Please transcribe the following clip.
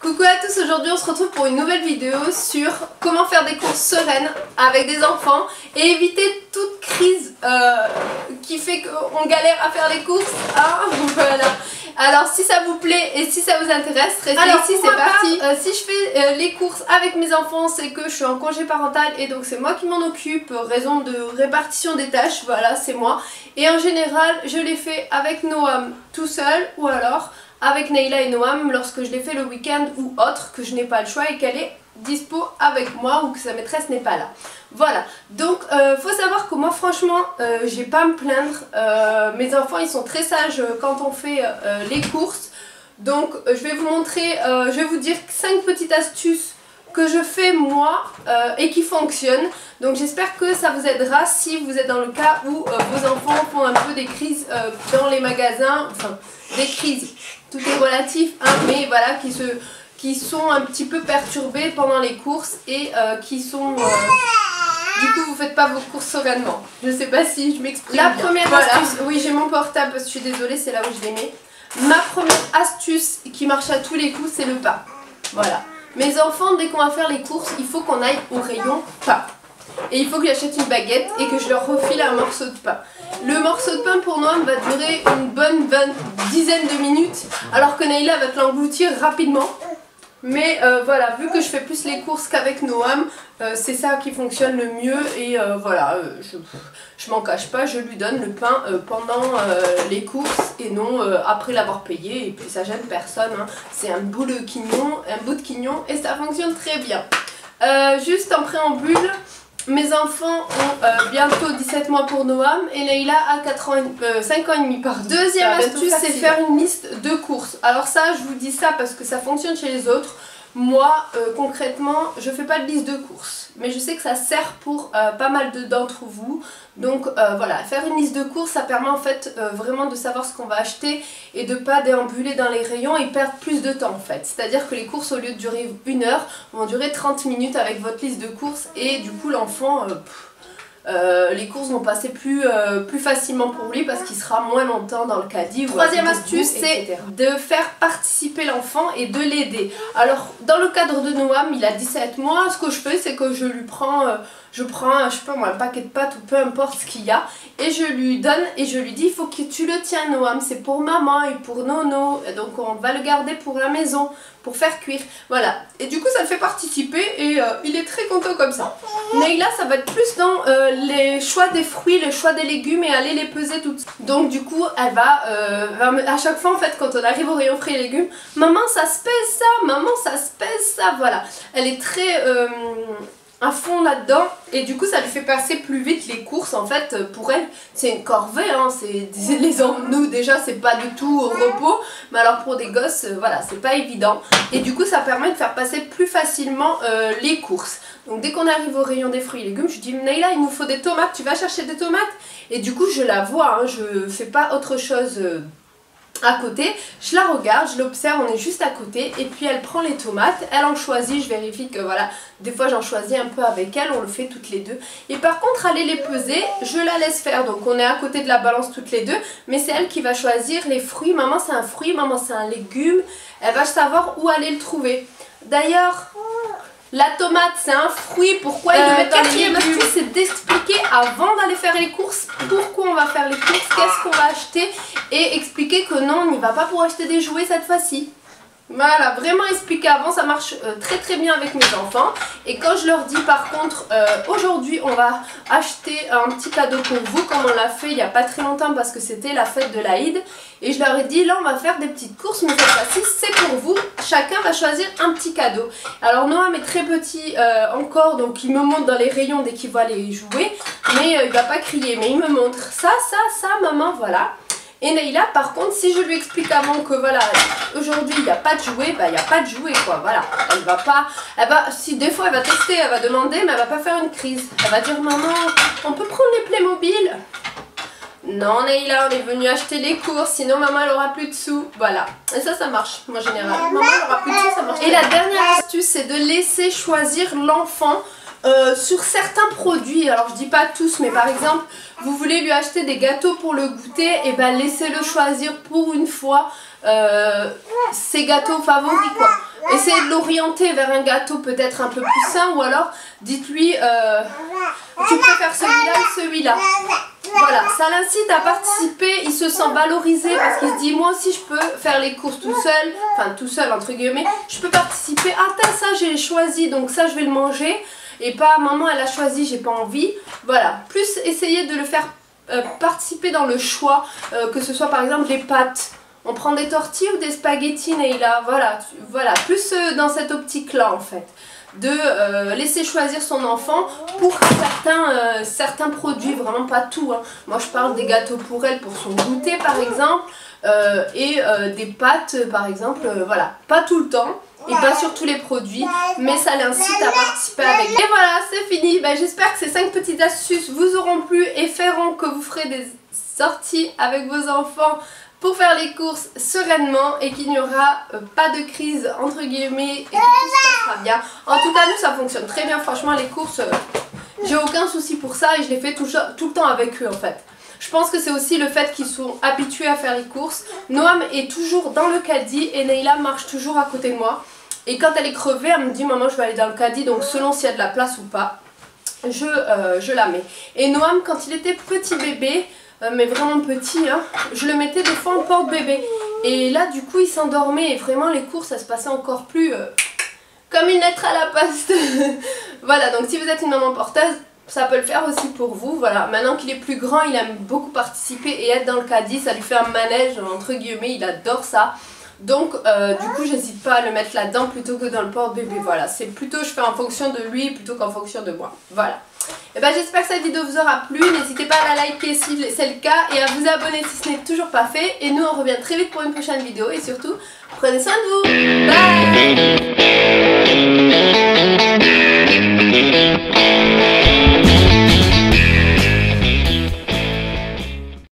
Coucou à tous, aujourd'hui on se retrouve pour une nouvelle vidéo sur comment faire des courses sereines avec des enfants et éviter toute crise qui fait qu'on galère à faire les courses. Ah, voilà. Alors si ça vous plaît et si ça vous intéresse, restez ici, c'est parti. Si je fais les courses avec mes enfants, c'est que je suis en congé parental et donc c'est moi qui m'en occupe, raison de répartition des tâches, voilà, c'est moi. Et en général, je les fais avec Noam tout seul ou alors avec Neila et Noam lorsque je les fais le week-end ou autre, que je n'ai pas le choix et qu'elle est dispo avec moi ou que sa maîtresse n'est pas là. Voilà, donc faut savoir que moi franchement j'ai pas à me plaindre, mes enfants ils sont très sages quand on fait les courses. Donc je vais vous montrer, je vais vous dire 5 petites astuces que je fais moi et qui fonctionnent. Donc j'espère que ça vous aidera si vous êtes dans le cas où vos enfants font un peu des crises dans les magasins, enfin des crises, tout est relatif, hein, mais voilà, qui sont un petit peu perturbés pendant les courses et qui sont... du coup vous faites pas vos courses sereinement. Je sais pas si je m'exprime bien. La première astuce, oui j'ai mon portable parce que je suis désolée, c'est là où je les mets. Ma première astuce qui marche à tous les coups, c'est le pain. Voilà. Mes enfants, dès qu'on va faire les courses, il faut qu'on aille au rayon pain. Et il faut que j'achète une baguette et que je leur refile un morceau de pain. Le morceau de pain pour Noam va durer une bonne dizaine de minutes, alors que Neila va te l'engloutir rapidement. Mais voilà, vu que je fais plus les courses qu'avec Noam, c'est ça qui fonctionne le mieux. Et voilà, je m'en cache pas, je lui donne le pain pendant les courses et non après l'avoir payé. Et puis ça gêne personne, hein. C'est un bout de quignon et ça fonctionne très bien. Juste en préambule, mes enfants ont bientôt 17 mois pour Noam et Neila a 5 ans et demi. Deuxième astuce, c'est faire une liste de courses. Alors ça, je vous dis ça parce que ça fonctionne chez les autres. Moi, concrètement, je fais pas de liste de courses. Mais je sais que ça sert pour pas mal d'entre vous. Donc voilà, faire une liste de courses, ça permet en fait vraiment de savoir ce qu'on va acheter et de pas déambuler dans les rayons et perdre plus de temps en fait. C'est-à-dire que les courses, au lieu de durer 1 heure, vont durer 30 minutes avec votre liste de courses et du coup l'enfant... les courses vont passer plus facilement pour lui parce qu'il sera moins longtemps dans le caddie. Troisième astuce, c'est de faire participer l'enfant et de l'aider. Alors dans le cadre de Noam, il a 17 mois, ce que je fais c'est que je lui prends, je sais pas moi, un paquet de pâtes ou peu importe ce qu'il y a et je lui donne et je lui dis il faut que tu le tiens Noam, c'est pour maman et pour Nono, et donc on va le garder pour la maison, pour faire cuire, voilà. Et du coup ça le fait participer et il est très content comme ça. Neila ça va être plus dans les choix des fruits, les choix des légumes et aller les peser toutes. Donc du coup elle va à chaque fois en fait quand on arrive au rayon fruits et légumes, maman ça se pèse ça, maman ça se pèse ça, voilà. Elle est très à fond là-dedans et du coup ça lui fait passer plus vite les courses. En fait pour elle c'est une corvée, hein. Nous déjà c'est pas du tout au repos, mais alors pour des gosses voilà c'est pas évident et du coup ça permet de faire passer plus facilement les courses. Donc dès qu'on arrive au rayon des fruits et légumes, je dis Neila il nous faut des tomates, tu vas chercher des tomates? Et du coup je la vois, hein, je fais pas autre chose à côté, je la regarde, je l'observe, on est juste à côté et puis elle prend les tomates, elle en choisit, je vérifie que voilà, des fois j'en choisis un peu avec elle, on le fait toutes les deux. Et par contre aller les peser, je la laisse faire, donc on est à côté de la balance toutes les deux, mais c'est elle qui va choisir les fruits, maman c'est un fruit, maman c'est un légume, elle va savoir où aller le trouver. D'ailleurs... la tomate c'est un fruit, pourquoi ils le mettent dans les légumes? Quatrième astuce c'est d'expliquer avant d'aller faire les courses pourquoi on va faire les courses, qu'est-ce qu'on va acheter et expliquer que non on n'y va pas pour acheter des jouets cette fois-ci. Voilà, vraiment expliquer avant, ça marche très bien avec mes enfants. Et quand je leur dis par contre, aujourd'hui on va acheter un petit cadeau pour vous, comme on l'a fait il n'y a pas très longtemps parce que c'était la fête de l'Aïd. Et je leur ai dit, là on va faire des petites courses, mais cette fois-ci c'est pour vous, chacun va choisir un petit cadeau. Alors Noam est très petit encore, donc il me montre dans les rayons dès qu'il voit les jouets, mais il va pas crier, mais il me montre ça, maman, voilà. Et Neila par contre si je lui explique avant que voilà aujourd'hui il n'y a pas de jouet, bah il n'y a pas de jouet quoi, voilà. Elle va pas, si des fois elle va tester, elle va demander mais elle va pas faire une crise. Elle va dire maman on peut prendre les Playmobil? Non Neila on est venu acheter les courses sinon maman elle aura plus de sous, voilà. Et ça marche en général, maman elle aura plus de sous, ça marche. Et la dernière astuce c'est de laisser choisir l'enfant sur certains produits. Alors je dis pas tous mais par exemple vous voulez lui acheter des gâteaux pour le goûter, et ben laissez-le choisir pour une fois ses gâteaux favoris quoi. essayez de l'orienter vers un gâteau peut-être un peu plus sain, ou alors dites-lui tu préfères celui-là ou celui-là. Voilà, ça l'incite à participer, il se sent valorisé parce qu'il se dit moi aussi je peux faire les courses tout seul, enfin tout seul entre guillemets, je peux participer, ah tiens ça j'ai choisi donc ça je vais le manger, et pas maman elle a choisi j'ai pas envie. Voilà, plus essayer de le faire participer dans le choix, que ce soit par exemple les pâtes. On prend des tortilles ou des spaghettis Neila, voilà, plus dans cette optique-là en fait, de laisser choisir son enfant pour certains produits, vraiment pas tout, hein. Moi je parle des gâteaux pour elle, pour son goûter par exemple, et des pâtes par exemple, voilà, pas tout le temps. Et pas sur tous les produits, mais ça l'incite à participer avec. Et voilà, c'est fini. Ben, j'espère que ces 5 petites astuces vous auront plu et feront que vous ferez des sorties avec vos enfants pour faire les courses sereinement et qu'il n'y aura pas de crise entre guillemets et que tout se passera bien. En tout cas, nous ça fonctionne très bien. Franchement, les courses, j'ai aucun souci pour ça et je les fais tout le temps avec eux en fait. Je pense que c'est aussi le fait qu'ils sont habitués à faire les courses. Noam est toujours dans le caddie et Neila marche toujours à côté de moi. Et quand elle est crevée, elle me dit maman je vais aller dans le caddie, donc selon s'il y a de la place ou pas, je la mets. Et Noam quand il était petit bébé, mais vraiment petit, hein, je le mettais des fois en porte-bébé. Et là du coup il s'endormait et vraiment les courses ça se passait encore plus comme une lettre à la poste. Voilà, donc si vous êtes une maman porteuse, ça peut le faire aussi pour vous. Voilà, maintenant qu'il est plus grand, il aime beaucoup participer et être dans le caddie, ça lui fait un manège entre guillemets, il adore ça. Donc du coup j'hésite pas à le mettre là-dedans plutôt que dans le porte-bébé. Voilà, c'est plutôt je fais en fonction de lui plutôt qu'en fonction de moi. Voilà. Et ben j'espère que cette vidéo vous aura plu. N'hésitez pas à la liker si c'est le cas et à vous abonner si ce n'est toujours pas fait. Et nous on revient très vite pour une prochaine vidéo et surtout prenez soin de vous. Bye.